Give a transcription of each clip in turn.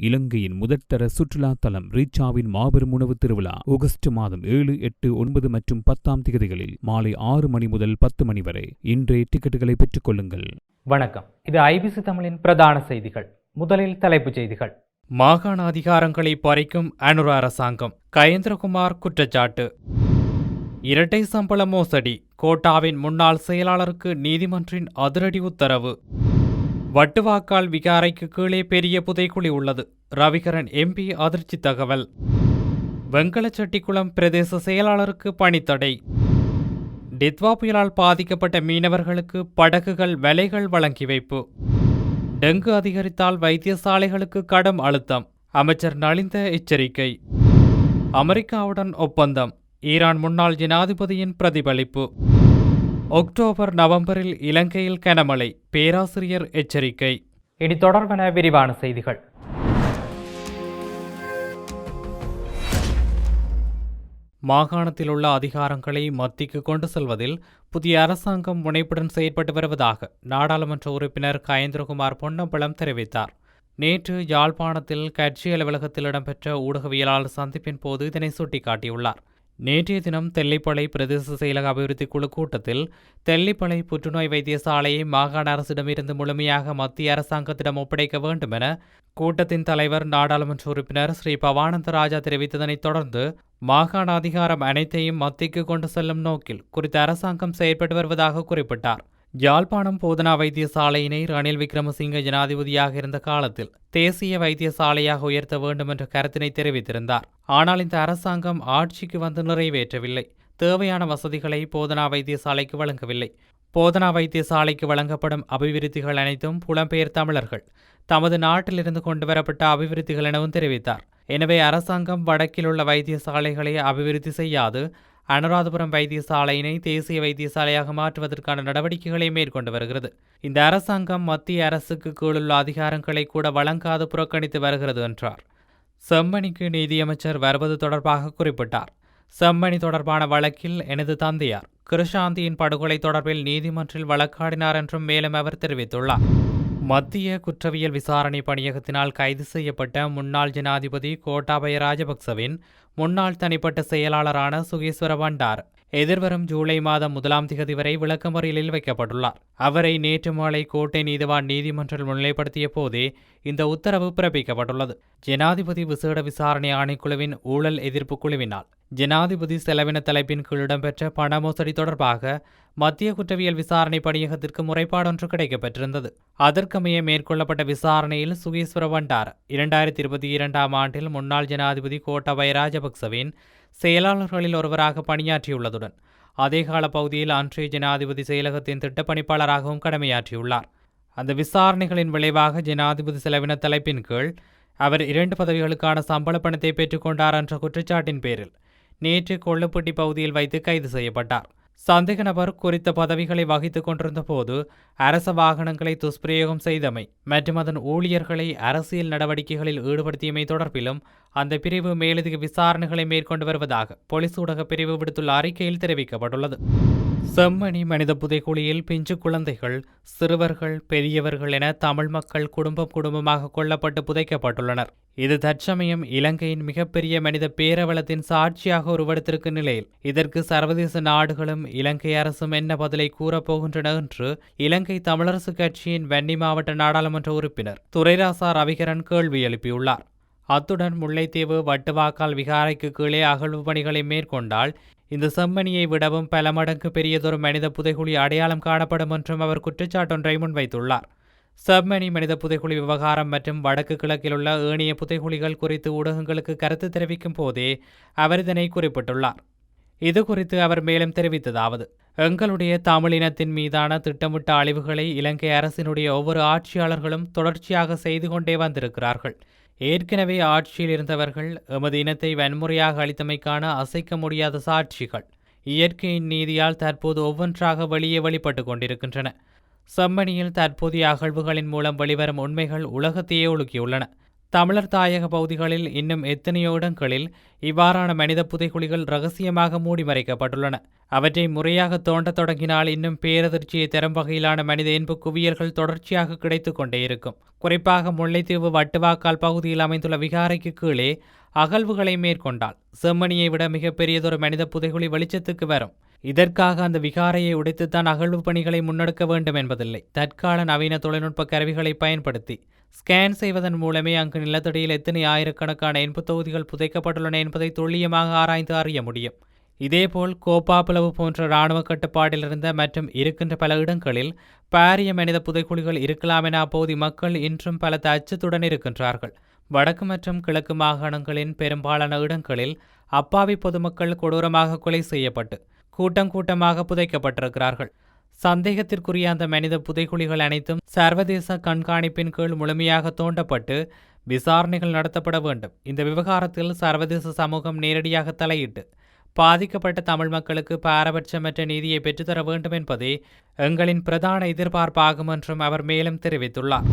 இலங்கையின் முதற்தர சுற்றுலா தலம் ரீச்சாவின் மாபெரும் உணவு திருவிழா ஆகஸ்ட் மாதம் 7, 8, 9 மற்றும் 10ஆம் திகதிகளில் மாலை 6 மணி முதல் 10 மணி வரை. இன்றைய டிக்கெட்டுகளை பெற்றுக் கொள்ளுங்கள். வணக்கம், இது ஐபிசி தமிழின் பிரதான செய்திகள். முதலில் தலைப்புச் செய்திகள். மாகாண அதிகாரங்களை பறிக்கும் அனுர அரசாங்கம், கயேந்திரகுமார் குற்றச்சாட்டு. இரட்டை சம்பள மோசடி, கோட்டாவின் முன்னாள் செயலாளருக்கு நீதிமன்றின் அதிரடி உத்தரவு. வட்டுவாக்கால் விகாரைக்கு கீழே பெரிய புதைக்குழி உள்ளது, ரவிகரன் எம்பி அதிர்ச்சி தகவல். வெங்கலச்செட்டிக்குளம் பிரதேச செயலாளருக்கு பணித்தடை. டித்வா புயலால் பாதிக்கப்பட்ட மீனவர்களுக்கு படகுகள் வலைகள் வழங்கி வைப்பு. டெங்கு அதிகரித்தால் வைத்தியசாலைகளுக்கு கடும் அழுத்தம், அமைச்சர் நலிந்த எச்சரிக்கை. அமெரிக்காவுடன் ஒப்பந்தம், ஈரான் முன்னாள் ஜனாதிபதியின் பிரதிபலிப்பு. அக்டோபர் நவம்பரில் இலங்கையில் கனமழை, பேராசிரியர் எச்சரிக்கை. இனி தொடர்பான விரிவான செய்திகள். மாகாணத்தில் உள்ள அதிகாரங்களை மத்திக்கு கொண்டு செல்வதில் புதிய அரசாங்கம் முனைப்புடன் செயற்பட்டு வருவதாக நாடாளுமன்ற உறுப்பினர் கயேந்திரகுமார் பொன்னம்பலம் தெரிவித்தார். நேற்று யாழ்ப்பாணத்தில் கட்சி அலுவலகத்தில் இடம்பெற்ற ஊடகவியலாளர் சந்திப்பின் போது இதனை சுட்டிக்காட்டியுள்ளார். நேற்றைய தினம் தெல்லிப்பளை பிரதேச செயலக அபிவிருத்தி குழு கூட்டத்தில் தெல்லிப்பளை புற்றுநோய் வைத்தியசாலையை மாகாண அரசிடமிருந்து முழுமையாக மத்திய அரசாங்கத்திடம் ஒப்படைக்க வேண்டும் என கூட்டத்தின் தலைவர் நாடாளுமன்ற உறுப்பினர் ஸ்ரீ பவானந்த ராஜா தெரிவித்ததனைத் தொடர்ந்து மாகாண அதிகாரம் அனைத்தையும் மத்திக்கு கொண்டு செல்லும் நோக்கில் குறித்த அரசாங்கம் செயற்பட்டு வருவதாக குறிப்பிட்டார். யாழ்ப்பாணம் போதனா வைத்தியசாலையினை ரணில் விக்ரமசிங்க ஜனாதிபதியாக இருந்த காலத்தில் தேசிய வைத்தியசாலையாக உயர்த்த வேண்டும் என்ற கருத்தினை தெரிவித்திருந்தார். ஆனால் இந்த அரசாங்கம் ஆட்சிக்கு வந்து நிறைவேற்றவில்லை. தேவையான வசதிகளை போதனா வைத்தியசாலைக்கு வழங்கவில்லை. போதனா வைத்தியசாலைக்கு வழங்கப்படும் அபிவிருத்திகள் அனைத்தும் புலம்பெயர் தமிழர்கள் தமது நாட்டிலிருந்து கொண்டுவரப்பட்ட அபிவிருத்திகள் எனவும் தெரிவித்தார். எனவே அரசாங்கம் வடக்கில் உள்ள வைத்தியசாலைகளை அபிவிருத்தி செய்யாது அனுராதபுரம் வைத்தியசாலையினை தேசிய வைத்தியசாலையாக மாற்றுவதற்கான நடவடிக்கைகளை மேற்கொண்டு வருகிறது. இந்த அரசாங்கம் மத்திய அரசுக்கு கீழுள்ள அதிகாரங்களை கூட வழங்காது புறக்கணித்து வருகிறது என்றார். செம்மணிக்கு நீதியமைச்சர் வருவது தொடர்பாக குறிப்பிட்டார். செம்மணி தொடர்பான வழக்கில் எனது தந்தையார் கிருஷாந்தியின் படுகொலை தொடர்பில் நீதிமன்றில் வழக்காடினார் என்றும் மேலும் அவர் தெரிவித்துள்ளார். மத்திய குற்றவியல் விசாரணை பணியகத்தினால் கைது செய்யப்பட்ட முன்னாள் ஜனாதிபதி கோட்டாபய ராஜபக்சவின் முன்னாள் தனிப்பட்ட செயலாளரான சுகேஸ்வர பண்டார் எதிர்வரும் ஜூலை மாதம் 1ஆம் திகதி வரை விளக்கமறியலில் வைக்கப்பட்டுள்ளார். அவரை நேற்று மாலை கோட்டை நீதிவான் நீதிமன்றில் முன்னிலைப்படுத்திய போதே இந்த உத்தரவு பிறப்பிக்கப்பட்டுள்ளது. ஜனாதிபதி விசேட விசாரணை ஆணைக்குழுவின் ஊழல் எதிர்ப்பு குழுவினால் ஜனாதிபதி செலவின தலைப்பின் கீழ் இடம்பெற்ற பண மோசடி தொடர்பாக மத்திய குற்றவியல் விசாரணை பணியகத்திற்கு முறைப்பாடொன்று கிடைக்கப்பெற்றிருந்தது. அதற்கமைய மேற்கொள்ளப்பட்ட விசாரணையில் சுகேஸ்வர பண்டார் 2022ஆம் ஆண்டில் முன்னாள் ஜனாதிபதி கோட்டாபய ராஜபக்சவின் செயலாளர்களில் ஒருவராக பணியாற்றியுள்ளதுடன் அதே கால பகுதியில் அன்றைய ஜனாதிபதி செயலகத்தின் திட்டப்பணிப்பாளராகவும் கடமையாற்றியுள்ளார். அந்த விசாரணைகளின் விளைவாக ஜனாதிபதி செலவின தலைப்பின் கீழ் அவர் 2 பதவிகளுக்கான சம்பள பணத்தை பெற்றுக்கொண்டார் என்ற குற்றச்சாட்டின் பேரில் நேற்று கொள்ளுப்பட்டி பகுதியில் வைத்து கைது செய்யப்பட்டார். சந்தேக நபர் குறித்த பதவிகளை வகித்துக் கொண்டிருந்த போது அரச வாகனங்களை துஷ்பிரயோகம் செய்தமை மற்றும் அதன் ஊழியர்களை அரசியல் நடவடிக்கைகளில் ஈடுபடுத்தியமை தொடர்பிலும் அந்த பிரிவு மேலதிக விசாரணைகளை மேற்கொண்டு வருவதாக போலீஸ் ஊடக பிரிவு விடுத்துள்ள அறிக்கையில் தெரிவிக்கப்பட்டுள்ளது. செம்மணி மனித புதைக்குழியில் பிஞ்சு குழந்தைகள், சிறுவர்கள், பெரியவர்கள் என தமிழ் மக்கள் குடும்பமாக கொல்லப்பட்டு புதைக்கப்பட்டுள்ளனர். இது தற்சமயம் இலங்கையின் மிகப்பெரிய மனித பேரவலத்தின் சாட்சியாக உருவெடுத்திருக்கும் நிலையில் இதற்கு சர்வதேச நாடுகளும் இலங்கை அரசும் என்ன பதிலை கூறப்போகின்றன என்று இலங்கை தமிழரசு கட்சியின் வன்னி மாவட்ட நாடாளுமன்ற உறுப்பினர் துரைராசா ரவிகரன் கேள்வி எழுப்பியுள்ளார். அத்துடன் முல்லைத்தீவு வட்டுவாக்கால் விகாரைக்கு கீழே அகழ்வு பணிகளை மேற்கொண்டால் இந்த செம்மணியை விடவும் பல மடங்கு பெரியதொரு மனித புதைகுழி அடையாளம் காணப்படும் என்றும் அவர் குற்றச்சாட்டொன்றை முன்வைத்துள்ளார். செம்மணி மனித புதைகுழி விவகாரம் மற்றும் வடக்கு கிழக்கில் உள்ள ஏனைய புதைகுழிகள் குறித்து ஊடகங்களுக்கு கருத்து தெரிவிக்கும் போதே அவர் இதனை குறிப்பிட்டுள்ளார். இது குறித்து அவர் மேலும் தெரிவித்ததாவது: எங்களுடைய தமிழினத்தின் மீதான திட்டமிட்ட அழிவுகளை இலங்கை அரசினுடைய ஒவ்வொரு ஆட்சியாளர்களும் தொடர்ச்சியாக செய்து கொண்டே வந்திருக்கிறார்கள். ஏற்கனவே ஆட்சியில் இருந்தவர்கள் எமது இனத்தை வன்முறையாக அளித்தமைக்கான அசைக்க முடியாத சாட்சிகள் இயற்கையின் நீதியால் தற்போது ஒவ்வொன்றாக வெளிப்பட்டு கொண்டிருக்கின்றன. செம்மணியில் தற்போதைய அகழ்வுகளின் மூலம் வெளிவரும் உண்மைகள் உலகத்தையே உலுக்கியுள்ளன. தமிழர் தாயக பகுதிகளில் இன்னும் எத்தனையோ இடங்களில் இவ்வாறான மனித புதைகுழிகள் ரகசியமாக மூடி மறைக்கப்பட்டுள்ளன. அவற்றை முறையாக தோண்டத் தொடங்கினால் இன்னும் பேரதிர்ச்சியை தரும் வகையிலான மனித இன்பு குவியல்கள் தொடர்ச்சியாக கிடைத்து கொண்டே இருக்கும். குறிப்பாக முல்லைத்தீவு வட்டுவாக்கால் பகுதியில் அமைந்துள்ள விகாரைக்கு கீழே அகழ்வுகளை மேற்கொண்டால் செம்மணியை விட மிகப்பெரியதொரு மனித புதைகுழி வெளிச்சத்துக்கு வரும். இதற்காக அந்த விகாரையை உடைத்துத்தான் அகழ்வு பணிகளை முன்னெடுக்க வேண்டும் என்பதில்லை. தற்கால நவீன தொழில்நுட்ப கருவிகளை பயன்படுத்தி ஸ்கேன் செய்வதன் மூலமே அங்கு நிலத்தடியில் எத்தனை ஆயிரக்கணக்கான இன்பு தொகுதிகள் புதைக்கப்பட்டுள்ளன என்பதை துல்லியமாக ஆராய்ந்து அறிய முடியும். இதேபோல் கோப்பாப்புலவு போன்ற இராணுவ கட்டுப்பாட்டில் இருந்த மற்றும் இருக்கின்ற பல இடங்களில் பாரிய மனித புதைக்குழிகள் இருக்கலாம் என அப்போது மக்கள் இன்றும் பல அச்சத்துடன் இருக்கின்றார்கள். வடக்கு மற்றும் கிழக்கு மாகாணங்களின் பெரும்பாலான இடங்களில் அப்பாவி பொதுமக்கள் கொடூரமாக கொலை செய்யப்பட்டு கூட்டம் கூட்டமாக புதைக்கப்பட்டிருக்கிறார்கள். சந்தேகத்திற்குரிய அந்த மனித புதைக்குழிகள் அனைத்தும் சர்வதேச கண்காணிப்பின் கீழ் முழுமையாக தோண்டப்பட்டு விசாரணைகள் நடத்தப்பட வேண்டும். இந்த விவகாரத்தில் சர்வதேச சமூகம் நேரடியாக தலையிட்டு பாதிக்கப்பட்ட தமிழ் மக்களுக்கு பாரபட்சமற்ற நீதியை பெற்றுத்தர வேண்டும் என்பதே எங்களின் பிரதான எதிர்பார்ப்பாகும் என்றும் அவர் மேலும் தெரிவித்துள்ளார்.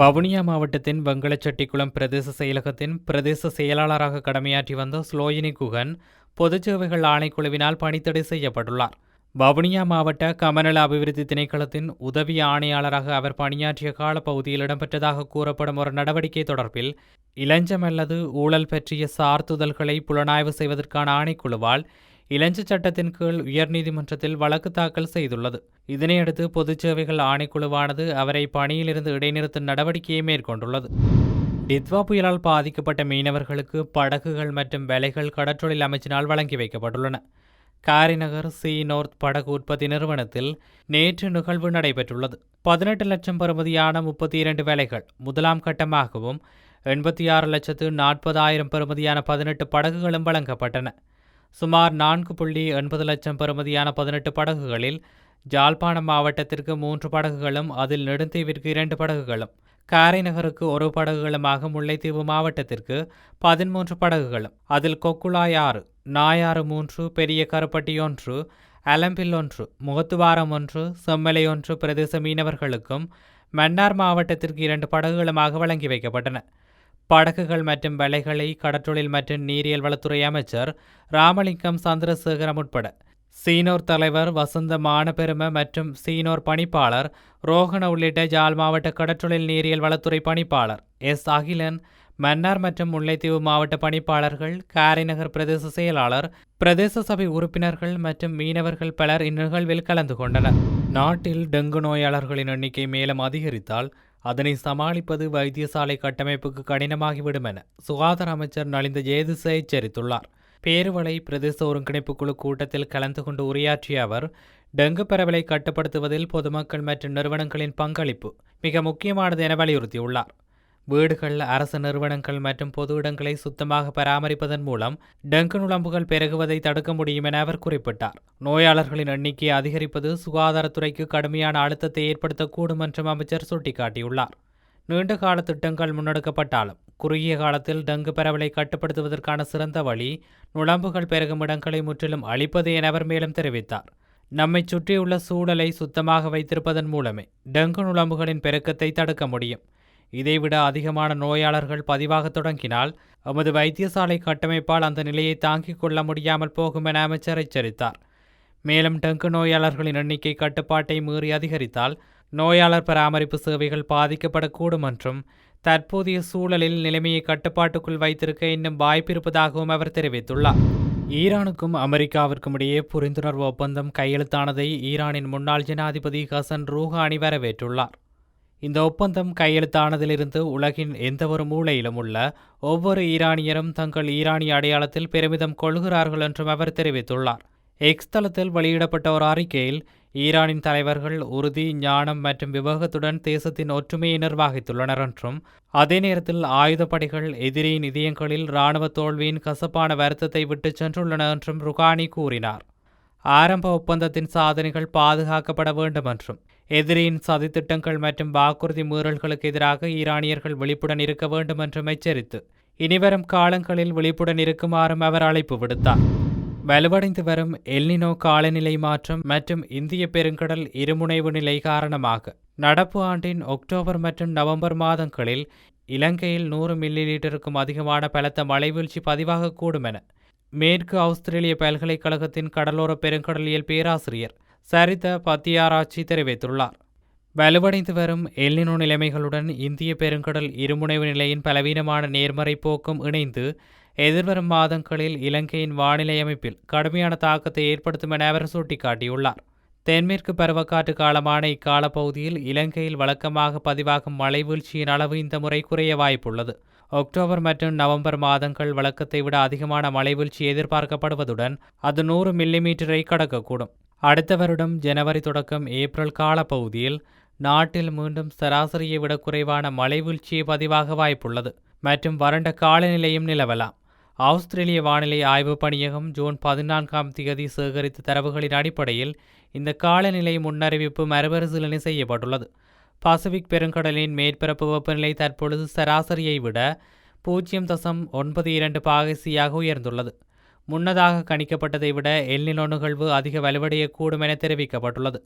வவுனியா மாவட்டத்தின் வெங்கலச்செட்டிக்குளம் பிரதேச செயலகத்தின் பிரதேச செயலாளராக கடமையாற்றி வந்த ஸ்லோயினி குகன் பொதுச் சேவைகள் ஆணைக்குழுவினால் பணித்தடை செய்யப்பட்டுள்ளார். வவுனியா மாவட்ட கமநல அபிவிருத்தி திணைக்களத்தின் உதவி ஆணையாளராக அவர் பணியாற்றிய காலப்பகுதியில் இடம்பெற்றதாக கூறப்படும் ஒரு நடவடிக்கை தொடர்பில் இலஞ்சம் அல்லது ஊழல் பற்றிய சார்துதல்களை புலனாய்வு செய்வதற்கான ஆணைக்குழுவால் இலஞ்ச சட்டத்தின் கீழ் உயர்நீதிமன்றத்தில் வழக்கு தாக்கல் செய்துள்ளது. இதனையடுத்து பொதுச் சேவைகள் ஆணைக்குழுவானது அவரை பணியிலிருந்து இடைநிறுத்தும் நடவடிக்கையை மேற்கொண்டுள்ளது. டித்வா புயலால் பாதிக்கப்பட்ட மீனவர்களுக்கு படகுகள் மற்றும் வேலைகள் கடற்றொழில் அமைச்சினால் வழங்கி வைக்கப்பட்டுள்ளன. காரிநகர் சி நோர்த் படகு உற்பத்தி நிறுவனத்தில் நேற்று நிகழ்வு நடைபெற்றுள்ளது. 18 லட்சம் பெறுமதியான 32 வேலைகள் முதலாம் கட்டமாகவும் 86,40,000 பெறுமதியான 18 படகுகளும் வழங்கப்பட்டன. சுமார் 4.80 லட்சம் பெறுமதியான 18 படகுகளில் ஜாழ்ப்பாணம் மாவட்டத்திற்கு 3 படகுகளும் அதில் நெடுந்தீவிற்கு 2 படகுகளும் காரைநகருக்கு 1 படகுகளுமாக முல்லைத்தீவு மாவட்டத்திற்கு 13 படகுகளும் அதில் கொக்குளாய் 6, நாயாறு 3, பெரிய கருப்பட்டி 1, அலம்பில் 1, முகத்துவாரம் 1, செம்மலை 1 பிரதேச மீனவர்களுக்கும் மன்னார் மாவட்டத்திற்கு 2 படகுகளுமாக வழங்கி வைக்கப்பட்டன. படகுகள் மற்றும் வலைகளை கடற்றொழில் மற்றும் நீரியல் வளத்துறை அமைச்சர் ராமலிங்கம் சந்திரசேகரம் உட்பட சீனோர் தலைவர் வசந்த மானபெரும மற்றும் சீனோர் பணிப்பாளர் ரோஹண உள்ளிட்ட ஜாழ் மாவட்ட கடற்றொழில் நீரியல் வளத்துறை பணிப்பாளர் எஸ் அகிலன், மன்னார் மற்றும் முல்லைத்தீவு மாவட்ட பணிப்பாளர்கள், காரைநகர் பிரதேச செயலாளர், பிரதேச சபை உறுப்பினர்கள் மற்றும் மீனவர்கள் பலர் இந்நிகழ்வில் கலந்து கொண்டனர். நாட்டில் டெங்கு நோயாளர்களின் எண்ணிக்கை மேலும் அதிகரித்தால் அதனை சமாளிப்பது வைத்தியசாலை கட்டமைப்புக்கு கடினமாகிவிடும் என சுகாதார அமைச்சர் நலிந்த ஜேதிச எச்சரித்துள்ளார். பேருவளை பிரதேச ஒருங்கிணைப்பு குழு கூட்டத்தில் கலந்து கொண்டு உரையாற்றிய அவர், டெங்கு பரவலை கட்டுப்படுத்துவதில் பொதுமக்கள் மற்றும் நிறுவனங்களின் பங்களிப்பு மிக முக்கியமானது என வலியுறுத்தியுள்ளார். வீடுகள், அரசு நிறுவனங்கள் மற்றும் பொது இடங்களை சுத்தமாக பராமரிப்பதன் மூலம் டெங்கு நுளம்புகள் பெருகுவதை தடுக்க முடியும் என அவர் குறிப்பிட்டார். நோயாளர்களின் எண்ணிக்கையை அதிகரிப்பது சுகாதாரத்துறைக்கு கடுமையான அழுத்தத்தை ஏற்படுத்தக்கூடும் என்றும் அமைச்சர் சுட்டிக்காட்டியுள்ளார். நீண்டகால திட்டங்கள் முன்னெடுக்கப்பட்டாலும் குறுகிய காலத்தில் டெங்கு பரவலை கட்டுப்படுத்துவதற்கான சிறந்த வழி நுளம்புகள் பெருகும் இடங்களை முற்றிலும் அழிப்பது என அவர் மேலும் தெரிவித்தார். நம்மை சுற்றியுள்ள சூழலை சுத்தமாக வைத்திருப்பதன் மூலமே டெங்கு நுளம்புகளின் பெருக்கத்தை தடுக்க முடியும். இதைவிட அதிகமான நோயாளர்கள் பதிவாக தொடங்கினால் எமது வைத்தியசாலை கட்டமைப்பால் அந்த நிலையை தாங்கிக் கொள்ள முடியாமல் போகும் என அமைச்சர் எச்சரித்தார். மேலும் டெங்கு நோயாளர்களின் எண்ணிக்கை கட்டுப்பாட்டை மீறி அதிகரித்தால் நோயாளர் பராமரிப்பு சேவைகள் பாதிக்கப்படக்கூடும் என்றும் தற்போதைய சூழலில் நிலைமையை கட்டுப்பாட்டுக்குள் வைத்திருக்க இன்னும் வாய்ப்பிருப்பதாகவும் அவர் தெரிவித்துள்ளார். ஈரானுக்கும் அமெரிக்காவிற்கும் இடையே புரிந்துணர்வு ஒப்பந்தம் கையெழுத்தானதை ஈரானின் முன்னாள் ஜனாதிபதி ஹசன் ரூஹானி வரவேற்றுள்ளார். இந்த ஒப்பந்தம் கையெழுத்தானதிலிருந்து உலகின் எந்தவொரு மூலையிலும் உள்ள ஒவ்வொரு ஈரானியரும் தங்கள் ஈரானிய அடையாளத்தில் பெருமிதம் கொள்கிறார்கள் என்றும் அவர் தெரிவித்துள்ளார். எக்ஸ் தளத்தில் வெளியிடப்பட்ட ஒரு அறிக்கையில் ஈரானின் தலைவர்கள் உறுதி, ஞானம் மற்றும் விவேகத்துடன் தேசத்தின் ஒற்றுமையை நிர்வகித்துள்ளனர் என்றும், அதே நேரத்தில் ஆயுதப்படைகள் எதிரியின் இதயங்களில் இராணுவ தோல்வியின் கசப்பான வருத்தத்தை விட்டுச் சென்றுள்ளன என்றும் ருகானி கூறினார். ஆரம்ப ஒப்பந்தத்தின் சாதனைகள் பாதுகாக்கப்பட வேண்டும் என்றும், எதிரியின் சதித்திட்டங்கள் மற்றும் வாக்குறுதி மீறல்களுக்கு எதிராக ஈரானியர்கள் விழிப்புடன் இருக்க வேண்டும் என்றும் எச்சரித்து இனிவரும் காலங்களில் விழிப்புடன் இருக்குமாறும் அவர் அழைப்பு விடுத்தார். வலுவடைந்து வரும் எல்னினோ காலநிலை மாற்றம் மற்றும் இந்திய பெருங்கடல் இருமுனைவு நிலை காரணமாக நடப்பு ஆண்டின் அக்டோபர் மற்றும் நவம்பர் மாதங்களில் இலங்கையில் 100 மில்லி லீட்டருக்கும் அதிகமான பலத்த மழைவீழ்ச்சி பதிவாகக்கூடும் என மேற்கு ஆஸ்திரேலிய பல்கலைக்கழகத்தின் கடலோர பெருங்கடலியல் பேராசிரியர் சரித பத்தியாராச்சி தெரிவித்துள்ளார். வலுவடைந்து வரும் எல்னினோ நிலைமைகளுடன் இந்திய பெருங்கடல் இருமுனைவு நிலையின் பலவீனமான நேர்மறை போக்கும் இணைந்து எதிர்வரும் மாதங்களில் இலங்கையின் வானிலை அமைப்பில் கடுமையான தாக்கத்தை ஏற்படுத்தும் என அவர் சுட்டிக்காட்டியுள்ளார். தென்மேற்கு பருவக்காற்று காலமான இக்கால பகுதியில் இலங்கையில் வழக்கமாக பதிவாகும் மழை வீழ்ச்சியின் அளவு இந்த முறை குறைய வாய்ப்புள்ளது. அக்டோபர் மற்றும் நவம்பர் மாதங்கள் வழக்கத்தை விட அதிகமான மழை வீழ்ச்சி எதிர்பார்க்கப்படுவதுடன் அது 100 மில்லிமீட்டரை கடக்கக்கூடும். அடுத்த வருடம் ஜனவரி தொடக்கம் ஏப்ரல் காலப்பகுதியில் நாட்டில் மீண்டும் சராசரியை விட குறைவான மழை வீழ்ச்சியை பதிவாக வாய்ப்புள்ளது மற்றும் வறண்ட காலநிலையும் நிலவலாம். ஆஸ்திரேலிய வானிலை ஆய்வு பணியகம் ஜூன் 14ஆம் தேதி சேகரித்த தரவுகளின் அடிப்படையில் இந்த காலநிலை முன்னறிவிப்பு மறுபரிசீலனை செய்யப்பட்டுள்ளது. பசிபிக் பெருங்கடலின் மேற்பரப்பு வெப்பநிலை தற்பொழுது சராசரியை விட 0.92 பாகைசியாக உயர்ந்துள்ளது. முன்னதாக கணிக்கப்பட்டதை விட எல்னினோ நிகழ்வு அதிக வலுவடையக்கூடும் என தெரிவிக்கப்பட்டுள்ளது.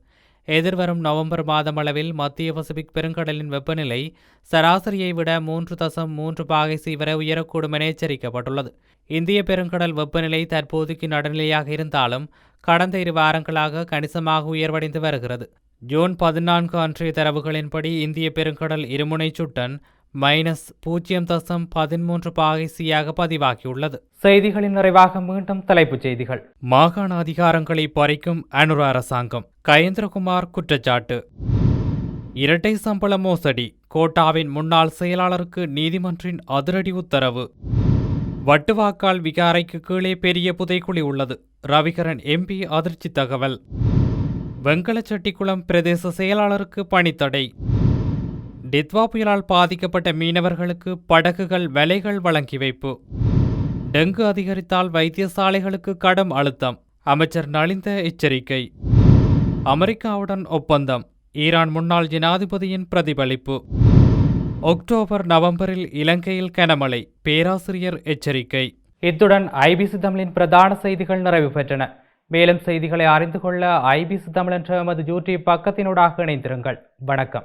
எதிர்வரும் நவம்பர் மாதம் அளவில் மத்திய பசிபிக் பெருங்கடலின் வெப்பநிலை சராசரியை விட 3.3 பாகைசி வரை உயரக்கூடும் என எச்சரிக்கப்பட்டுள்ளது. இந்திய பெருங்கடல் வெப்பநிலை தற்போதைக்கு நடுநிலையாக இருந்தாலும் கடந்த 2 வாரங்களாக கணிசமாக உயர்வடைந்து வருகிறது. ஜூன் 14 அன்றைய தரவுகளின்படி இந்திய பெருங்கடல் இருமுனை சுட்டன் -0.13 பாகைசியாக பதிவாகியுள்ளது. செய்திகளின் நிறைவாக மீண்டும் தலைப்புச் செய்திகள். மாகாண அதிகாரங்களை பறிக்கும் அனுர அரசாங்கம், கயேந்திரகுமார் குற்றச்சாட்டு. இரட்டை சம்பள மோசடி, கோட்டாவின் முன்னாள் செயலாளருக்கு நீதிமன்றின் அதிரடி உத்தரவு. வட்டுவாக்கால் விகாரைக்கு கீழே பெரிய புதைக்குழி உள்ளது, ரவிகரன் எம்பி அதிர்ச்சி தகவல். வெங்கலச்செட்டிக்குளம் பிரதேச செயலாளருக்கு பணித்தடை. டித்வா புயலால் பாதிக்கப்பட்ட மீனவர்களுக்கு படகுகள் வலைகள் வழங்கி வைப்பு. டெங்கு அதிகரித்தால் வைத்தியசாலைகளுக்கு கடும் அழுத்தம், அமைச்சர் நலிந்த எச்சரிக்கை. அமெரிக்காவுடன் ஒப்பந்தம், ஈரான் முன்னாள் ஜனாதிபதியின் பிரதிபலிப்பு. அக்டோபர் நவம்பரில் இலங்கையில் கனமழை, பேராசிரியர் எச்சரிக்கை. இத்துடன் ஐபிசி தமிழின் பிரதான செய்திகள் நிறைவு பெற்றன. மேலும் செய்திகளை அறிந்து கொள்ள ஐபிசி தமிழ் என்ற எமது யூடியூப் பக்கத்தினூடாக இணைந்திருங்கள். வணக்கம்.